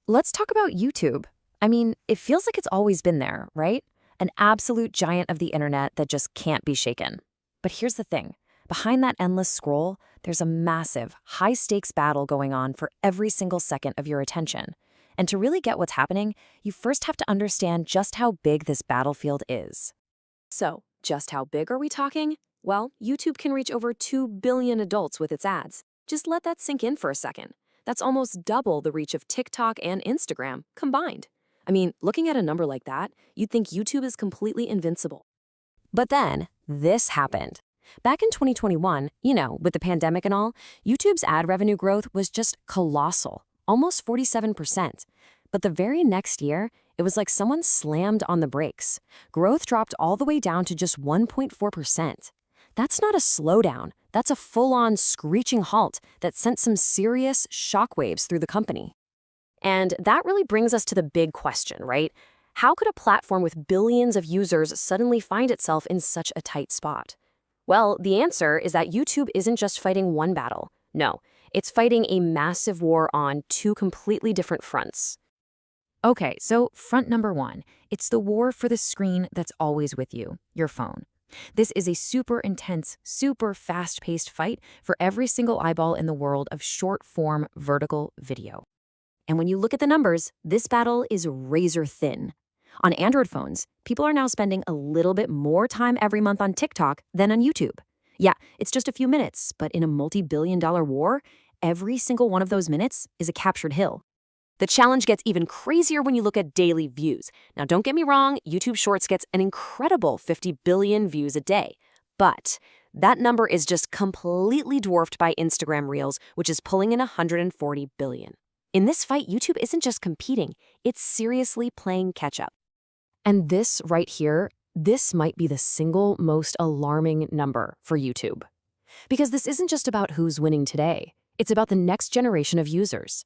Let's talk about YouTube. I mean, it feels like it's always been there, right? An absolute giant of the internet that just can't be shaken. But here's the thing. Behind that endless scroll, there's a massive, high-stakes battle going on for every single second of your attention. And to really get what's happening, you first have to understand just how big this battlefield is. So, just how big are we talking? Well, YouTube can reach over 2 billion adults with its ads. Just let that sink in for a second. That's almost double the reach of TikTok and Instagram combined. I mean, looking at a number like that, you'd think YouTube is completely invincible. But then, this happened. Back in 2021, with the pandemic and all, YouTube's ad revenue growth was just colossal, almost 47%. But the very next year, it was like someone slammed on the brakes. Growth dropped all the way down to just 1.4%. That's not a slowdown. That's a full-on screeching halt that sent some serious shockwaves through the company. And that really brings us to the big question, right? How could a platform with billions of users suddenly find itself in such a tight spot? Well, the answer is that YouTube isn't just fighting one battle. No, it's fighting a massive war on two completely different fronts. Okay, so front number one, it's the war for the screen that's always with you, your phone. This is a super intense, super fast-paced fight for every single eyeball in the world of short-form vertical video. And when you look at the numbers, this battle is razor thin. On Android phones, people are now spending a little bit more time every month on TikTok than on YouTube. Yeah, it's just a few minutes, but in a multi-billion-dollar war, every single one of those minutes is a captured hill. The challenge gets even crazier when you look at daily views. Now, don't get me wrong, YouTube Shorts gets an incredible 50 billion views a day. But that number is just completely dwarfed by Instagram Reels, which is pulling in 140 billion. In this fight, YouTube isn't just competing, it's seriously playing catch-up. And this right here, this might be the single most alarming number for YouTube. Because this isn't just about who's winning today, it's about the next generation of users.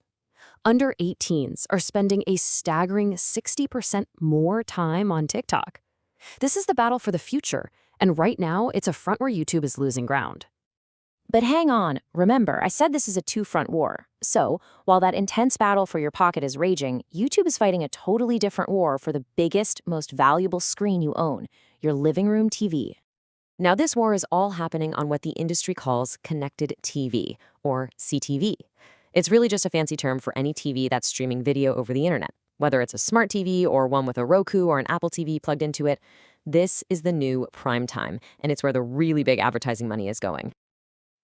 Under 18s are spending a staggering 60% more time on TikTok. This is the battle for the future, and right now it's a front where YouTube is losing ground. But hang on, remember, I said this is a two-front war. So, while that intense battle for your pocket is raging, YouTube is fighting a totally different war for the biggest, most valuable screen you own, your living room TV. Now, this war is all happening on what the industry calls connected TV, or CTV. It's really just a fancy term for any TV that's streaming video over the internet. Whether it's a smart TV or one with a Roku or an Apple TV plugged into it, this is the new prime time, and it's where the really big advertising money is going.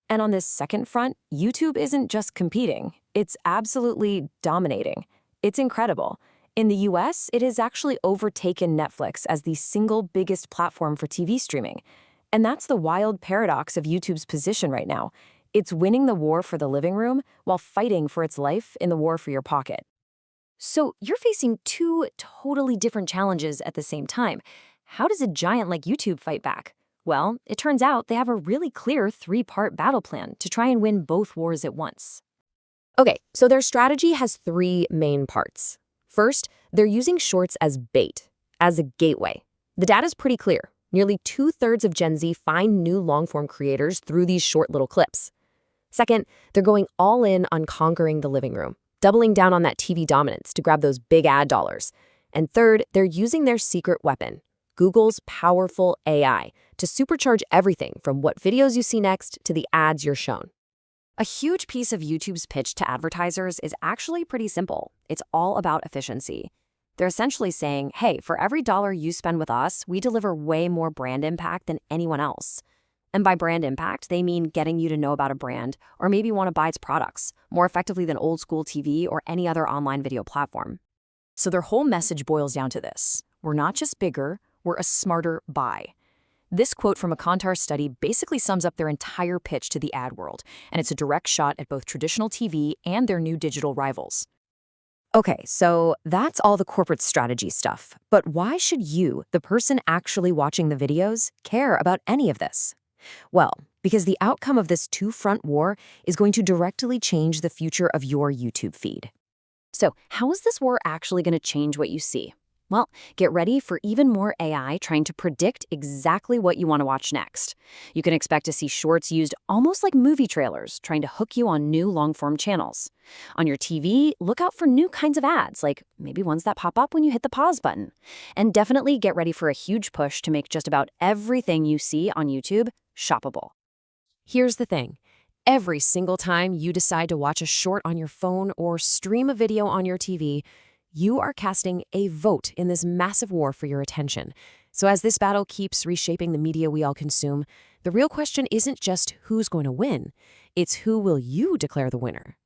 And on this second front, YouTube isn't just competing, it's absolutely dominating. It's incredible. In the US, it has actually overtaken Netflix as the single biggest platform for TV streaming. And that's the wild paradox of YouTube's position right now. It's winning the war for the living room while fighting for its life in the war for your pocket. So you're facing two totally different challenges at the same time. How does a giant like YouTube fight back? Well, it turns out they have a really clear three-part battle plan to try and win both wars at once. Okay, so their strategy has three main parts. First, they're using Shorts as bait, as a gateway. The data's pretty clear. Nearly 2/3 of Gen Z find new long-form creators through these short little clips. Second, they're going all in on conquering the living room, doubling down on that TV dominance to grab those big ad dollars. And third, they're using their secret weapon, Google's powerful AI, to supercharge everything from what videos you see next to the ads you're shown. A huge piece of YouTube's pitch to advertisers is actually pretty simple. It's all about efficiency. They're essentially saying, hey, for every dollar you spend with us, we deliver way more brand impact than anyone else. And by brand impact, they mean getting you to know about a brand or maybe want to buy its products more effectively than old school TV or any other online video platform. So their whole message boils down to this. We're not just bigger, we're a smarter buy. This quote from a Kantar study basically sums up their entire pitch to the ad world, and it's a direct shot at both traditional TV and their new digital rivals. Okay, so that's all the corporate strategy stuff. But why should you, the person actually watching the videos, care about any of this? Well, because the outcome of this two-front war is going to directly change the future of your YouTube feed. So how is this war actually going to change what you see? Well, get ready for even more AI trying to predict exactly what you want to watch next. You can expect to see shorts used almost like movie trailers, trying to hook you on new long-form channels. On your TV, look out for new kinds of ads, like maybe ones that pop up when you hit the pause button. And definitely get ready for a huge push to make just about everything you see on YouTube shoppable. Here's the thing. Every single time you decide to watch a short on your phone or stream a video on your TV, you are casting a vote in this massive war for your attention. So as this battle keeps reshaping the media we all consume, the real question isn't just who's going to win, it's who will you declare the winner?